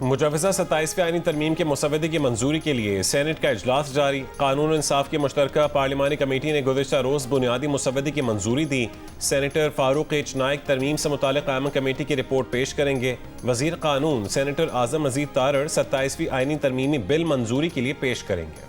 मुजवज़ा 27वीं आईनी तरमीम के मुसवदे की मंजूरी के लिए सेनेट का इजलास जारी। कानून और इंसाफ की मुश्तरका पार्लिमानी कमेटी ने गुज़िश्ता रोज़ बुनियादी मुसवदे की मंजूरी दी। सेनेटर फारूक एच नाइक तरमीम से मुताल्लिक़ क़याम कमेटी की रिपोर्ट पेश करेंगे। वज़ीर कानून सेनेटर आज़म मजीद तारड़ 27वीं आईनी तरमीमी बिल मंजूरी के लिए पेश करेंगे।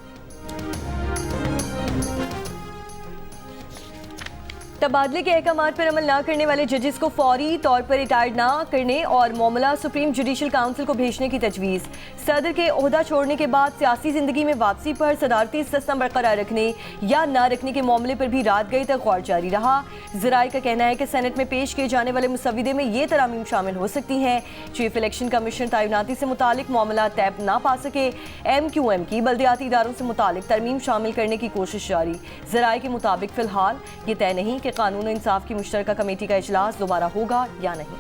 तबादले के अहकामात पर अमल न करने वाले जजेस को फौरी तौर पर रिटायर्ड न करने और मामला सुप्रीम जुडिशल काउंसिल को भेजने की तजवीज़। सदर के ओहदा छोड़ने के बाद सियासी जिंदगी में वापसी पर सदारती सिस्टम बरकरार रखने या न रखने के मामले पर भी रात गई तक गौर जारी रहा। ज़राए का कहना है कि सेनेट में पेश किए जाने वाले मुसवदे में ये तरामीम शामिल हो सकती हैं। चीफ इलेक्शन कमीशन तैनाती से मुतालिक मामला तय ना पा सके। MQM की बल्दियाती इदारों से मुतालिक तरमीम शामिल करने की कोशिश जारी। ज़राए के मुताबिक फ़िलहाल ये तय नहीं कि कानून और इंसाफ की मुश्तरका कमेटी का इजलास दोबारा होगा या नहीं।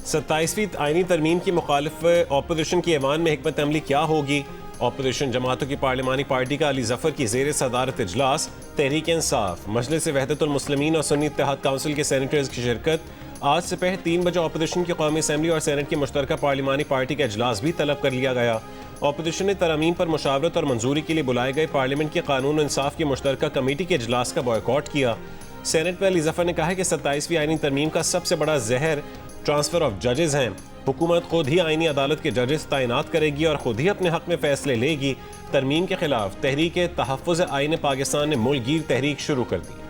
27वीं आईनी तरमीम की मुखालिफ अपोजिशन की ऐवान में हिकमत अमली क्या होगी? अपोजिशन जमातों की पार्लिमानी पार्टी का अली जफर की ज़ेर सदारत इजलास। तहरीक इंसाफ, मजलिस वहदतुल मुस्लिमीन और सुन्नी इत्तेहाद काउंसिल के सेनेटर्स की शिरकत। आज से पहले 3 बजे अपोजिशन की कौमी असम्बली और सेनेट की मुश्तरका पार्लिमानी पार्टी का इजलास भी तलब कर लिया गया। अपोजिशन ने तरमीम पर मुशावरत और मंजूरी के लिए बुलाए गए पार्लियामेंट के कानून और इंसाफ की मुश्तरका कमेटी के इजलास का बॉयकॉट किया। सेनेट में अली जफर ने कहा है कि 27वीं आईनी तरमीम का सबसे बड़ा जहर ट्रांसफर ऑफ जजेस हैं। हुकूमत खुद ही आईनी अदालत के जजेस तैनात करेगी और खुद ही अपने हक में फैसले लेगी। तरमीम के खिलाफ तहरीक तहफ़्फ़ुज़ आईन पाकिस्तान ने मुल्कगीर तहरीक शुरू कर दी।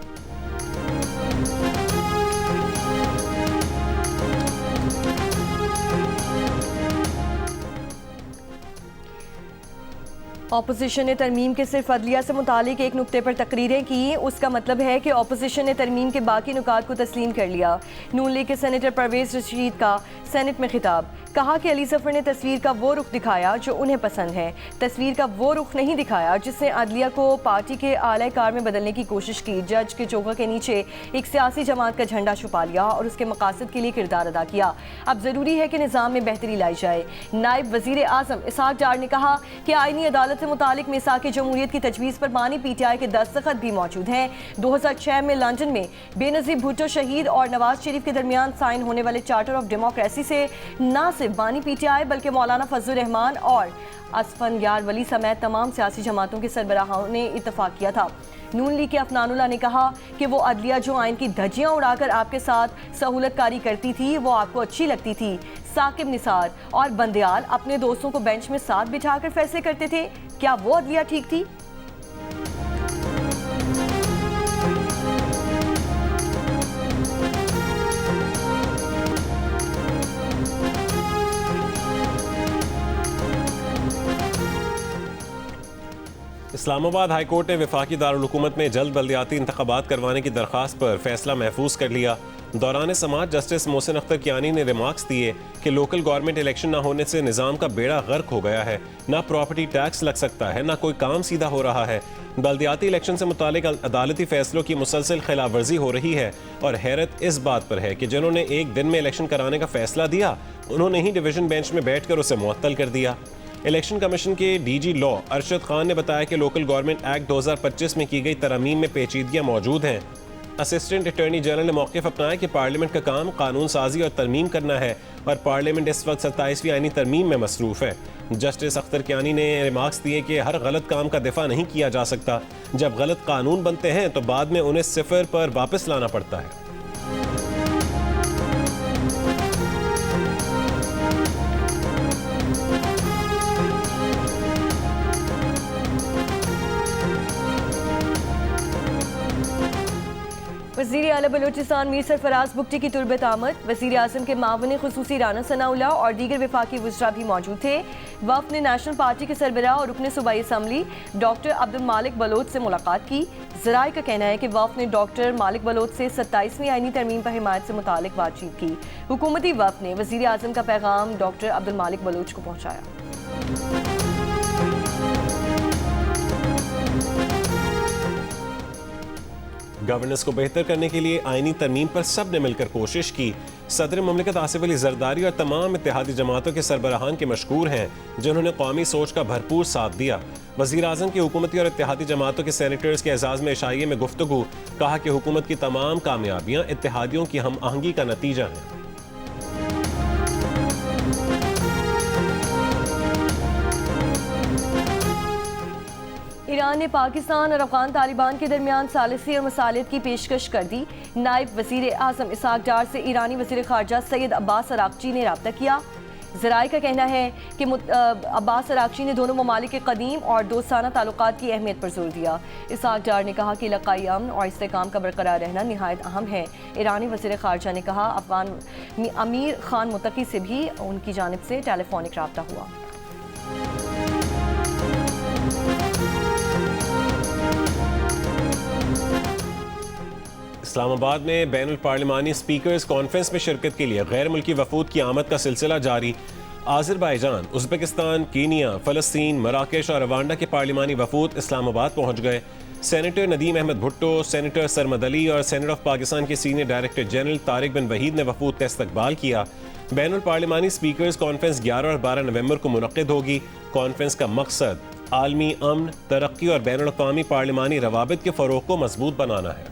अपोजिशन ने तरमीम के सिर्फ अदलिया से मुतालिक एक नुक्ते पर तकरीरें की। उसका मतलब है कि अपोजिशन ने तरमीम के बाकी नुकात को तस्लीम कर लिया। नून लीग के सेनेटर परवेज़ रशीद का सेनेट में खिताब, कहा कि अली जफर ने तस्वीर का वो रुख दिखाया जो उन्हें पसंद है, तस्वीर का वो रुख नहीं दिखाया जिसने अदलिया को पार्टी के आला कार में बदलने की कोशिश की। जज के चौका के नीचे एक सियासी जमात का झंडा छुपा लिया और उसके मकासद के लिए किरदार अदा किया। अब ज़रूरी है कि निज़ाम में बेहतरी लाई जाए। नायब वज़ीर आज़म इसहाक डार ने कहा कि आईनी अदालत से मुतालिक मिसाक जमहूरियत की तजवीज़ पर बानी PTI के दस्तखत भी मौजूद हैं। 2006 में लंदन में बेनज़ीर भुट्टो शहीद और नवाज शरीफ के दरमियान साइन होने वाले चार्टर ऑफ डेमोक्रेसी से न सिर्फ बानी PTI बल्कि मौलाना फजलुर रहमान और असफन यार वली समेत तमाम सियासी जमातों के सरबराहों ने इत्तफाक किया था। नून लीग के अफनानुल्लाह ने कहा कि वो अदलिया जो आइन की धज्जियां उड़ाकर आपके साथ सहूलत कारी करती थी वो आपको अच्छी लगती थी। साकिब निसार और बंदयाल अपने दोस्तों को बेंच में साथ बिठाकर फैसले करते थे। क्या वो अदलिया ठीक थी? इस्लामाबाद हाई कोर्ट ने वफाकी दारुल हुकूमत में जल्द बल्दियाती इंतखाबात करवाने की दरख्वास्त पर फैसला महफूज कर लिया। दौरान समाअत जस्टिस मोहसिन अख्तर कियानी ने रिमार्क्स दिए कि लोकल गवर्नमेंट इलेक्शन न होने से निज़ाम का बेड़ा गर्क हो गया है। ना प्रॉपर्टी टैक्स लग सकता है, ना कोई काम सीधा हो रहा है। बल्दियाती इलेक्शन से मुतालिक अदालती फैसलों की मुसलसल खिलाफ वर्जी हो रही है और हैरत इस बात पर है कि जिन्होंने एक दिन में इलेक्शन कराने का फैसला दिया उन्होंने ही डिवीजन बेंच में बैठ कर उसे मुअत्तल कर दिया। इलेक्शन कमीशन के DG लॉ अरशद खान ने बताया कि लोकल गवर्नमेंट एक्ट 2025 में की गई तरमीम में पेचीदगियां मौजूद हैं। असिस्टेंट अटॉर्नी जनरल ने मौक़िफ़ अपनाया कि पार्लियामेंट का काम कानून साजी और तरमीम करना है और पार्लियामेंट इस वक्त 27वीं आईनी तरमीम में मसरूफ़ है। जस्टिस अख्तर कियानी ने रिमार्क्स दिए कि हर गलत काम का दिफा नहीं किया जा सकता। जब गलत कानून बनते हैं तो बाद में उन्हें सिफर पर वापस लाना पड़ता है। वज़ीर आला बलूचिस्तान मीर सरफराज बुगटी की तुर्बत आमद। वज़ीर आज़म के मावने खुसूसी राना सनाउल्लाह और दीगर वफाकी वज़रा भी मौजूद थे। वफ़द ने नेशनल पार्टी के सरबराह और रुकन सूबाई असम्बली डॉक्टर अब्दुल मालिक बलोच से मुलाकात की। ज़राए का कहना है कि वफ़द ने डॉक्टर मालिक बलोच से 27वीं आईनी तरमीम पर हिमायत से मुतालिक बातचीत की। हुकूमती वफ़द ने वज़ीर आज़म का पैगाम डॉक्टर अब्दुल मालिक बलोच को पहुँचाया। गवर्नेंस को बेहतर करने के लिए आईनी तरमीम पर सब ने मिलकर कोशिश की। सदर मुमलिकत आसिफ अली जरदारी और तमाम इत्तेहादी जमातों के सरबराहान के मशकूर हैं जिन्होंने कौमी सोच का भरपूर साथ दिया। वज़ीर आज़म की हुकूमती और इत्तेहादी जमातों के सेनेटर्स के एजाज़ में इशाइये में गुफ्तगू, कहा कि हुकूमत की तमाम कामयाबियाँ इत्तेहादियों की हम आहंगी का नतीजा हैं। ईरान ने पाकिस्तान और अफगान तालिबान के दरमियान सालिसी और मसालियत की पेशकश कर दी। नायब वज़ीर आज़म इसहाक डार से ईरानी वज़ीर ख़ारजा सैयद अब्बास अराक़ची ने रब्ता किया। ज़राए का कहना है कि अब्बास अराक़ची ने दोनों ममालिक के कदीम और दोस्ताना ताल्लुकात की अहमियत पर जोर दिया। इसहाक डार ने कहा कि इलाक़ाई अमन और इस्तेहकाम का बरकरार रहना निहायत अहम है। ईरानी वज़ीर ख़ारजा ने कहा अफ़गान अमीर खान मुत्तकी से भी उनकी जानिब से टेलीफोनिक रब्ता हुआ। इस्लामाबाद में बैनुल पार्लिमानी स्पीकर्स कॉन्फ्रेंस में शिरकत के लिए गैर मुल्की वफूद की आमद का सिलसिला जारी। आज़रबाईजान, उज़्बेकिस्तान, कीनिया, फ़लस्तीन, मराकेश और रवांडा के पार्लिमानी वफूद इस्लामाबाद पहुँच गए। सेनेटर नदीम अहमद भुट्टो, सेनेटर सरमद अली और सेनेट ऑफ पाकिस्तान के सीनियर डायरेक्टर जनरल तारिक बिन वहीद ने वफूद का इस्तकबाल किया। बैनुल पार्लिमानी स्पीकर्स कॉन्फ्रेंस 11 और 12 नवंबर को मुनक़्क़िद होगी। कॉन्फ्रेंस का मकसद आलमी अमन, तरक्की और बैनुल अक़वामी पार्लिमानी रवाबित के फ़रोग़ को मजबूत बनाना है।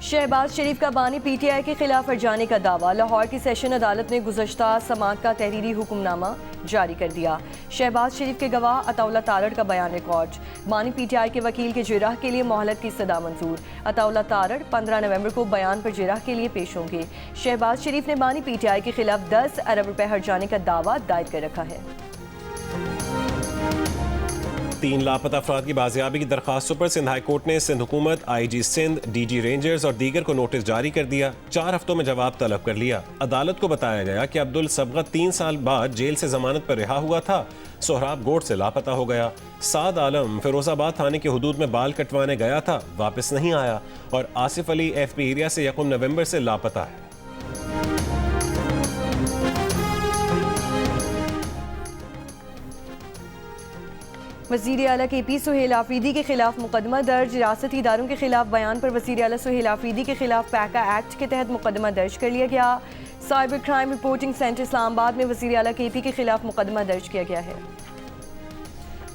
शहबाज शरीफ का बानी PTI के खिलाफ हर्जाने का दावा। लाहौर की सेशन अदालत ने गुज़श्ता समाअत का तहरीरी हुक्मनामा जारी कर दिया। शहबाज शरीफ के गवाह अताउल्ला तारड़ का बयान रिकॉर्ड। बानी PTI के वकील के जिरह के लिए मोहलत की सदा मंजूर। अताउल्ला तारड़ 15 नवंबर को बयान पर जिरह के लिए पेश होंगे। शहबाज शरीफ ने बानी PTI के खिलाफ 10 अरब रुपए हर्जाने का दावा दायर कर रखा है। 3 लापता अफराद की बाजियाबी की दरखास्तों पर सिंध हाई कोर्ट ने सिंध हुकूमत, IG सिंध, DG रेंजर्स और दीगर को नोटिस जारी कर दिया। 4 हफ्तों में जवाब तलब कर लिया। अदालत को बताया गया कि अब्दुल सबगत 3 साल बाद जेल से जमानत पर रिहा हुआ था। सोहराब गोट से लापता हो गया। साद आलम फिरोजाबाद थाने के हुदूद में बाल कटवाने गया था, वापस नहीं आया। और आसिफ अली FP एरिया से 1 नवंबर से लापता है। वज़ीर आला KP सुहेल आफरीदी के खिलाफ मुकदमा दर्ज। रियासती इदारों के खिलाफ बयान पर वज़ीर आला सुहेल आफरीदी के खिलाफ पैका एक्ट के तहत मुकदमा दर्ज कर लिया गया। Cyber crime reporting centre Islamabad में वज़ीर आला KP के खिलाफ मुकदमा दर्ज किया गया है।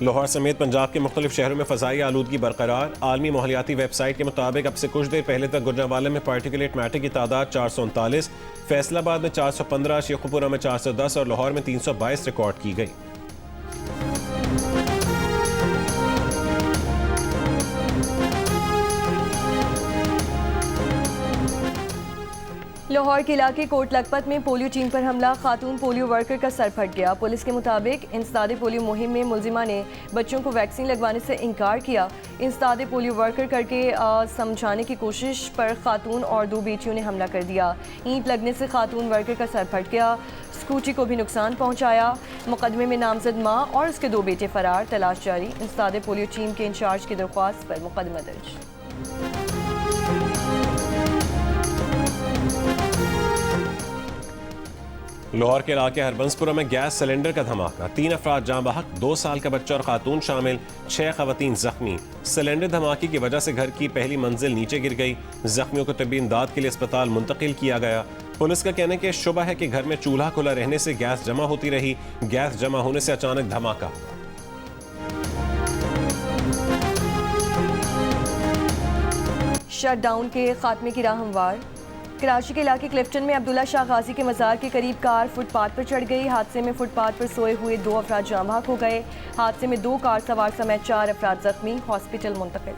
लाहौर समेत पंजाब के मुख्तलिफ शहरों में फ़ज़ाई आलूदगी बरकरार। आलमी माहौलियाती वेबसाइट के मुताबिक अब से कुछ देर पहले तक गुजरांवाला में पार्टिकुलेट मैटर की तादाद 439, फैसलाबाद में 415, शेखुपुरा में 410 और लाहौर में 322 रिकॉर्ड की गई। लाहौर के इलाके कोट लखपत में पोलियो टीम पर हमला। खातून पोलियो वर्कर का सर फट गया। पुलिस के मुताबिक इंसदादे पोलियो मुहिम में मुलजिमा ने बच्चों को वैक्सीन लगवाने से इनकार किया। इंसदादे पोलियो वर्कर करके समझाने की कोशिश पर खातून और 2 बेटियों ने हमला कर दिया। ईंट लगने से खातून वर्कर का सर फट गया। स्कूटी को भी नुकसान पहुंचाया। मुकदमे में नामजद माँ और उसके 2 बेटे फरार, तलाश जारी। इंसदादे पोलियो टीम के इंचार्ज की दरख्वास्त पर मुकदमा दर्ज। लाहौर के इलाके हरबंसपुरा में गैस सिलेंडर का धमाका। 3 अफराद जाँ बहक, 2 साल का बच्चा और खातून शामिल, 6 खवातीन जख्मी। सिलेंडर धमाके की वजह से घर की पहली मंजिल नीचे गिर गई। जख्मियों को तबी इमदाद के लिए अस्पताल मुंतकिल किया गया। पुलिस का कहना है कि शुबा है कि घर में चूल्हा खुला रहने से गैस जमा होती रही। गैस जमा होने से अचानक धमाका। शटडाउन के खात्मे की राह हमवार। कराची के इलाके क्लिफ्टन में अब्दुल्ला शाह गाजी के मज़ार के करीब कार फुटपाथ पर चढ़ गई। हादसे में फुटपाथ पर सोए हुए 2 अफराद जाँ बहक हो गए। हादसे में 2 कार सवार समेत 4 अफराद जख्मी, हॉस्पिटल मुंतकिल।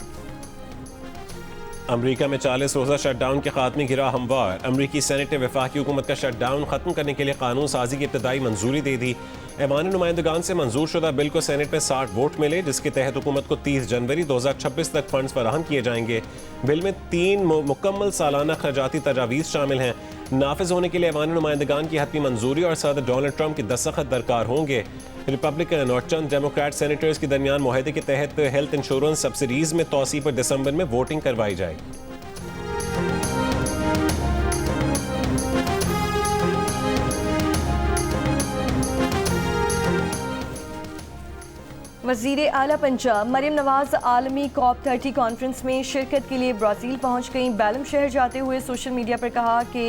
अमरीका में 40 रोज़ा शटडाउन के खात्मे की राह हमवार। अमरीकी सेनेट ने वफाकी हुकूमत का शटडाउन खत्म करने के लिए कानून साजी की इब्तदाई मंजूरी दे दी। ऐवान नुमाइंदगान से मंजूर शुदा बिल को सेनेट में 60 वोट मिले, जिसके तहत हुकूमत को 30 जनवरी 2026 तक फंड्स फराहम किए जाएंगे। बिल में 3 मुकम्मल सालाना खर्चाती तजावीज़ शामिल हैं। नाफिज होने के लिए ऐवान नुमाइंदगान की हतमी मंजूरी और सदर डोनाल्ड ट्रंप की दस्तखत दरकार होंगे। रिपब्लिकन और चंद डेमोक्रेट सेनेटर्स के दरमियान मुआहदे के तहत हेल्थ इंश्योरेंस सब्सिडीज में तोसी पर दिसंबर में वोटिंग करवाई जाएगी। वज़ीर आला पंजाब मरियम नवाज आलमी COP30 कॉन्फ्रेंस में शिरकत के लिए ब्राज़ील पहुंच गई। बेलम शहर जाते हुए सोशल मीडिया पर कहा कि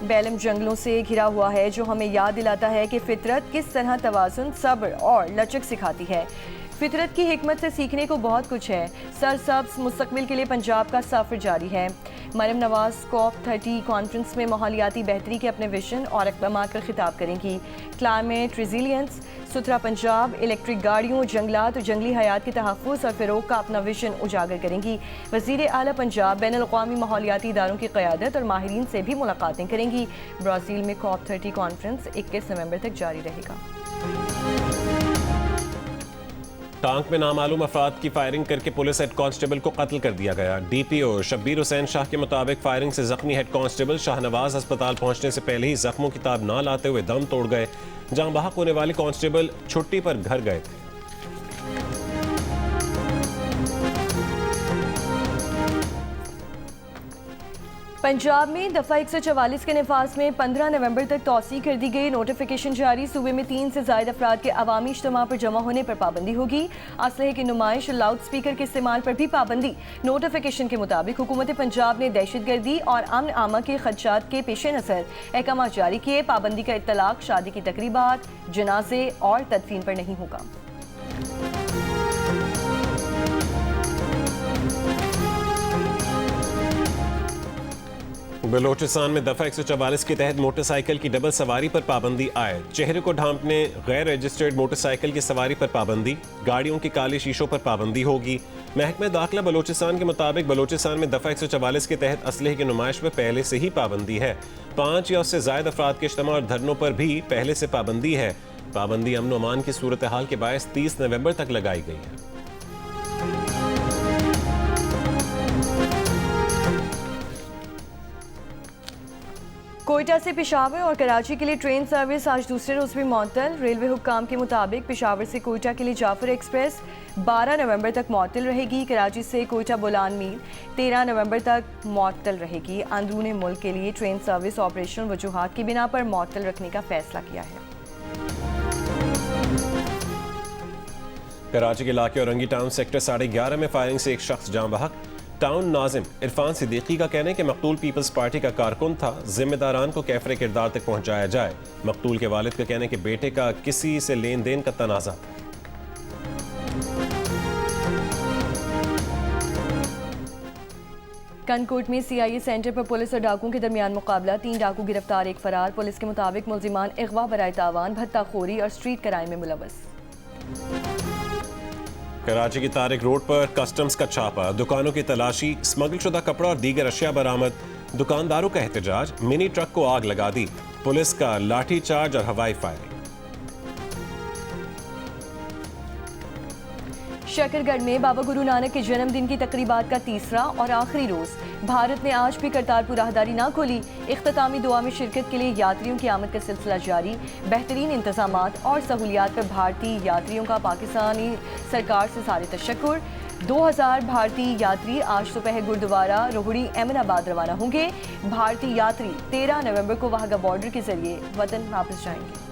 बेलम जंगलों से घिरा हुआ है, जो हमें याद दिलाता है कि फितरत किस तरह तवाज़ुन, सब्र और लचक सिखाती है। फितरत की हिकमत से सीखने को बहुत कुछ है। सरसब्ज़ मुस्तकबिल के लिए पंजाब का सफ़र जारी है। मरियम नवाज COP30 कॉन्फ्रेंस में माहौलियाती बेहतरी के अपने विजन और इक़दामात पर खिताब करेंगी। क्लाइमेट रिजिलियंस, सुथरा पंजाब, इलेक्ट्रिक गाड़ियों, जंगलात और जंगली हयात के तहफ़्फ़ुज़ और फ़रोग़ का अपना विजन उजागर करेंगी। वज़ीर आला पंजाब बैनुल-अक़वामी माहौलियाती इदारों की क़यादत और माहिरीन से भी मुलाकातें करेंगी। ब्राज़ील में COP30 कॉन्फ्रेंस 21 नवंबर तक जारी रहेगा। टांक में नामालूम अफराद की फायरिंग करके पुलिस हेड कांस्टेबल को कत्ल कर दिया गया। DPO शब्बीर हुसैन शाह के मुताबिक फायरिंग से जख्मी हेड कांस्टेबल शाहनवाज अस्पताल पहुंचने से पहले ही जख्मों की ताब ना लाते हुए दम तोड़ गए। जहां बहक होने वाले कांस्टेबल छुट्टी पर घर गए थे। पंजाब में दफ़ा 144 के नफाज में 15 नवंबर तक तौसी कर दी गई। नोटिफिकेशन जारी। सूबे में 3 से ज़ायद अफराद के अवामी इज्तिमा पर जमा होने पर पाबंदी होगी। असलहे की नुमाइश और लाउड स्पीकर के इस्तेमाल पर भी पाबंदी। नोटिफिकेशन के मुताबिक हुकूमत पंजाब ने दहशतगर्दी और अमन आमा के खदशात के पेश नज़र अहकाम जारी किए। पाबंदी का इत्तलाक शादी की तकरीबात, जनाजे और तदफीन पर नहीं होगा। बलोचिस्तान में दफ़ा 144 के तहत मोटरसाइकिल की डबल सवारी पर पाबंदी आए। चेहरे को ढांपने गैर रजिस्टर्ड मोटरसाइकिल की सवारी पर पाबंदी। गाड़ियों के काले शीशों पर पाबंदी होगी। महकमा दाखिला बलोचिस्तान के मुताबिक बलोचिस्तान में दफ़ा 144 के तहत असलहे की नुमाइश पर पहले से ही पाबंदी है। 5 या उससे ज़ायद अफराद के इज्तिमा और धरनों पर भी पहले से पाबंदी है। पाबंदी अमन और अमान की सूरत हाल के बायस 30 नवंबर तक लगाई गई है। कोयटा से पेशावर और कराची के लिए ट्रेन सर्विस आज दूसरे रोज भी मअतल। रेलवे हुक्काम के मुताबिक पेशावर से कोयटा के लिए जाफर एक्सप्रेस 12 नवंबर तक मअतल रहेगी। कराची से कोयटा बोलान मील 13 नवंबर तक मअतल रहेगी। अंदरूनी मुल्क के लिए ट्रेन सर्विस ऑपरेशनल वजूहात की बिना पर मअतल रखने का फैसला किया है। कराची के इलाके औरंगी टाउन सेक्टर 11:30 में फायरिंग से एक शख्स जान बहक। टाउन नाजिम इरफान सिद्दीकी का कहना है कि मकतूल पीपल्स पार्टी का कारकुन था। जिम्मेदारान को कैफरे किरदार तक पहुंचाया जाए। मकतूल के वालिद का कहना है कि बेटे का किसी से लेन देन का तनाज़ा था। कनकोट में CIA सेंटर पर पुलिस और डाकुओं के दरमियान मुकाबला। 3 डाकू गिरफ्तार, 1 फरार। पुलिस के मुताबिक मुल्जिमान अगवा, बराए तावान, भत्ताखोरी और स्ट्रीट क्राइम में मुलव्वस। कराची की तारिक रोड पर कस्टम्स का छापा, दुकानों की तलाशी, स्मगल शुदा कपड़ा और दीगर अशिया बरामद। दुकानदारों का एहतजाज, मिनी ट्रक को आग लगा दी। पुलिस का लाठी चार्ज और हवाई फायरिंग। शकरगढ़ में बाबा गुरु नानक के जन्मदिन की तकरीबात का तीसरा और आखिरी रोज। भारत ने आज भी करतारपुर राहदारी ना खोली। इख्तितामी दुआ में शिरकत के लिए यात्रियों की आमद का सिलसिला जारी। बेहतरीन इंतजामात और सहूलियात पर भारतीय यात्रियों का पाकिस्तानी सरकार से सारे तशक्कुर। 2000 भारतीय यात्री आज दोपहर गुरुद्वारा रोहड़ी अहमदाबाद रवाना होंगे। भारतीय यात्री 13 नवंबर को वाहगा बॉर्डर के जरिए वतन वापस जाएंगे।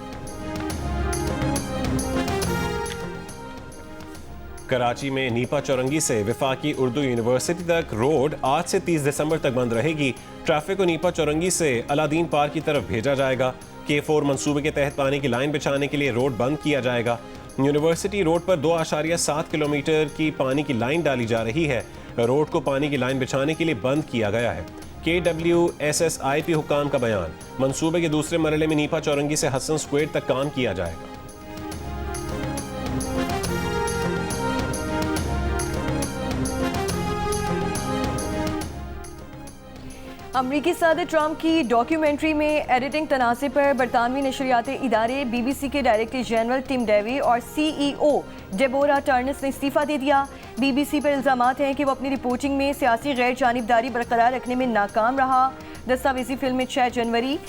कराची में नीपा चौरंगी से विफाकी उर्दू यूनिवर्सिटी तक रोड आज से 30 दिसंबर तक बंद रहेगी। ट्रैफिक को नीपा चौरंगी से अलादीन पार्क की तरफ भेजा जाएगा। K4 मंसूबे के तहत पानी की लाइन बिछाने के लिए रोड बंद किया जाएगा। यूनिवर्सिटी रोड पर 2.7 किलोमीटर की पानी की लाइन डाली जा रही है। रोड को पानी की लाइन बिछाने के लिए बंद किया गया है। KWSSIP हुक्काम का बयान, मंसूबे के दूसरे मरहले में नीपा चौरंगी से हसन स्क्वेयर तक काम किया जाएगा। अमरीकी सदर ट्रंप की डॉक्यूमेंट्री में एडिटिंग तनाज़े पर बरतानवी नशरियाती इदारे BBC के डायरेक्टर जनरल टिम डेवी और CEO डेबोरा टर्नस ने इस्तीफ़ा दे दिया। BBC पर इल्ज़ामात हैं कि वो अपनी रिपोर्टिंग में सियासी गैर जानिबदारी बरकरार रखने में नाकाम रहा। दस्तावेजी फिल्म में 6 जनवरी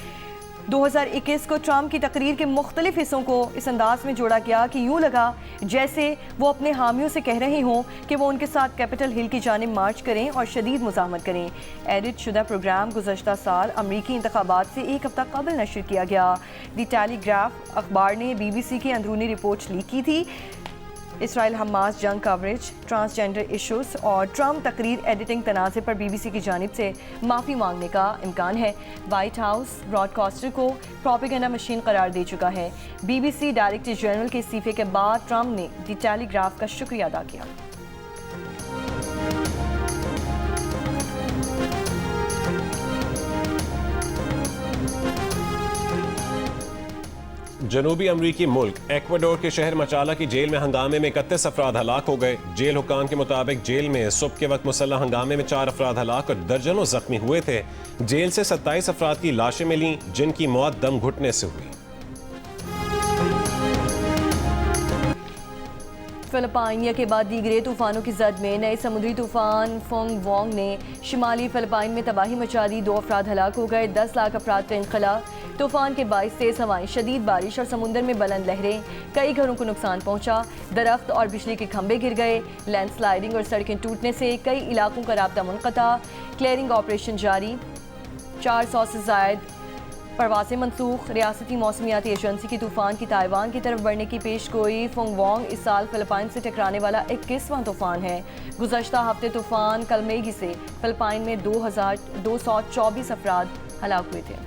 2021 को ट्रंप की तकरीर के मुख्तलिफ हिस्सों को इस अंदाज में जोड़ा गया कि यूँ लगा जैसे वो अपने हामियों से कह रहे हों कि वो उनके साथ कैपिटल हिल की जानिब मार्च करें और शदीद मुज़ाहमत करें। एडिट शुदा प्रोग्राम गुज़श्ता साल अमरीकी इंतखाबात से 1 हफ्ता कबल नशर किया गया। द टेलीग्राफ अखबार ने BBC की अंदरूनी रिपोर्ट लीक की थी। इसराइल हमास जंग कवरेज, ट्रांसजेंडर इशूज़ और ट्रम्प तकरीर एडिटिंग तनाज़े पर BBC की जानिब से माफ़ी मांगने का इम्कान है। वाइट हाउस ब्रॉडकास्टर को प्रोपेगेंडा मशीन करार दे चुका है। BBC डायरेक्टर जनरल के इस्तीफे के बाद ट्रम्प ने द टेलीग्राफ का शुक्रिया अदा किया। जनूबी अमरीकी मुल्क एक्वाडोर के शहर मचाला की जेल में हंगामे में 31 अफराद हलाक हो गए। जेल हुक्काम के मुताबिक जेल में सुबह के वक्त मुसल्लह हंगामे में 4 अफराद हलाक और दर्जनों जख्मी हुए थे। जेल से 27 अफराद की लाशें मिली जिनकी मौत दम घुटने से हुई। फिलिपाइनिया के बाद दीगरे तूफानों की जद में नए समुद्री तूफान फोंग वोंग ने शिमाली फिलिपाइन में तबाही मचा दी। 2 अफराद हलाक हो गए, 10 लाख अफराद का इंखला। तूफान के बाईस तेज हवाएं, शदीद बारिश और समुद्र में बुलंद लहरें, कई घरों को नुकसान पहुंचा। दरख्त और बिजली के खंभे गिर गए। लैंडस्लाइडिंग और सड़कें टूटने से कई इलाकों का राब्ता मुनक़ता। क्लियरिंग ऑपरेशन जारी। 400 से ज़ायद परवासें मनसूख। रियासती मौसमियाती एजेंसी की तूफान की ताइवान की तरफ बढ़ने की पेश गोई। फोंग वोंग इस साल फिलिपाइन से टकराने वाला 21वां तूफान है। गुज़श्ता हफ्ते तूफान कलमेगी से फिलिपाइन में 2224 अफराद हलाक हुए थे।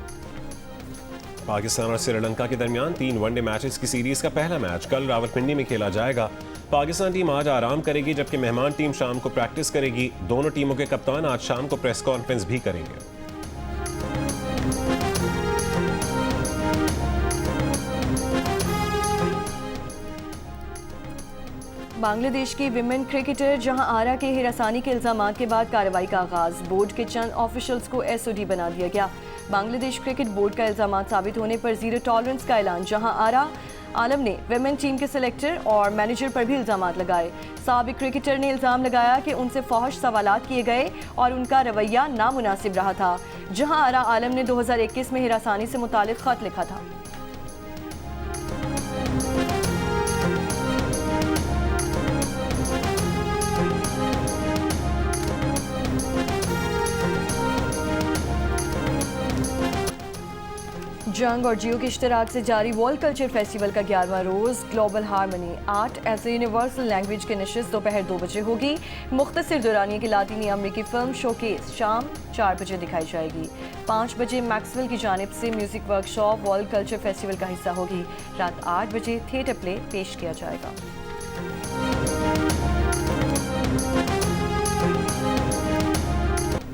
पाकिस्तान और श्रीलंका के दरमियान 3 वनडे मैचेस की सीरीज का पहला मैच कल रावलपिंडी में खेला जाएगा। पाकिस्तान टीम आज आराम करेगी जबकि मेहमान टीम शाम को प्रैक्टिस करेगी। दोनों टीमों के कप्तान आज शाम को प्रेस कॉन्फ्रेंस भी करेंगे। बांग्लादेश की विमेन क्रिकेटर जहां आरा के हिरासानी के इल्जामात के बाद कार्रवाई का आगाज। बोर्ड के चंद ऑफिशियल्स को SOD बना दिया गया। बांग्लादेश क्रिकेट बोर्ड का इल्जामात साबित होने पर जीरो टॉलरेंस का ऐलान। जहां आरा आलम ने विमेन टीम के सिलेक्टर और मैनेजर पर भी इल्जामात लगाए। साबिक क्रिकेटर ने इल्जाम लगाया कि उनसे फौहश सवालात किए गए और उनका रवैया नामुनासिब रहा था। जहां आरा आलम ने 2021 में हिरासानी से मुतालिक खत लिखा था। जंग और जियो के इश्तराक से जारी वर्ल्ड कल्चर फेस्टिवल का 11वां रोज़ global harmony art as a universal language की नशिस्त दोपहर 2 बजे होगी। मुख्तसर दुरानिया की लातीनी अमरीकी फिल्म शोकेस शाम 4 बजे दिखाई जाएगी। 5 बजे मैक्सवेल की जानिब से music workshop world culture festival का हिस्सा होगी। रात 8 बजे थिएटर प्ले पेश किया जाएगा।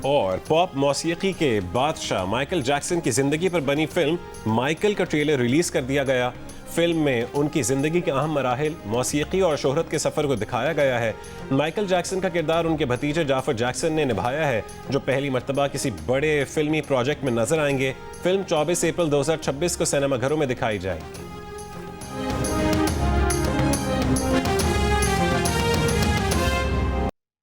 और पॉप मौसीकी के बादशाह माइकल जैक्सन की जिंदगी पर बनी फिल्म माइकल का ट्रेलर रिलीज कर दिया गया। फिल्म में उनकी जिंदगी के अहम मराहिल, मौसीकी और शोहरत के सफर को दिखाया गया है। माइकल जैक्सन का किरदार उनके भतीजे जाफर जैक्सन ने निभाया है, जो पहली मर्तबा किसी बड़े फिल्मी प्रोजेक्ट में नजर आएंगे। फिल्म 24 अप्रैल 2026 को सिनेमाघरों में दिखाई जाएगी।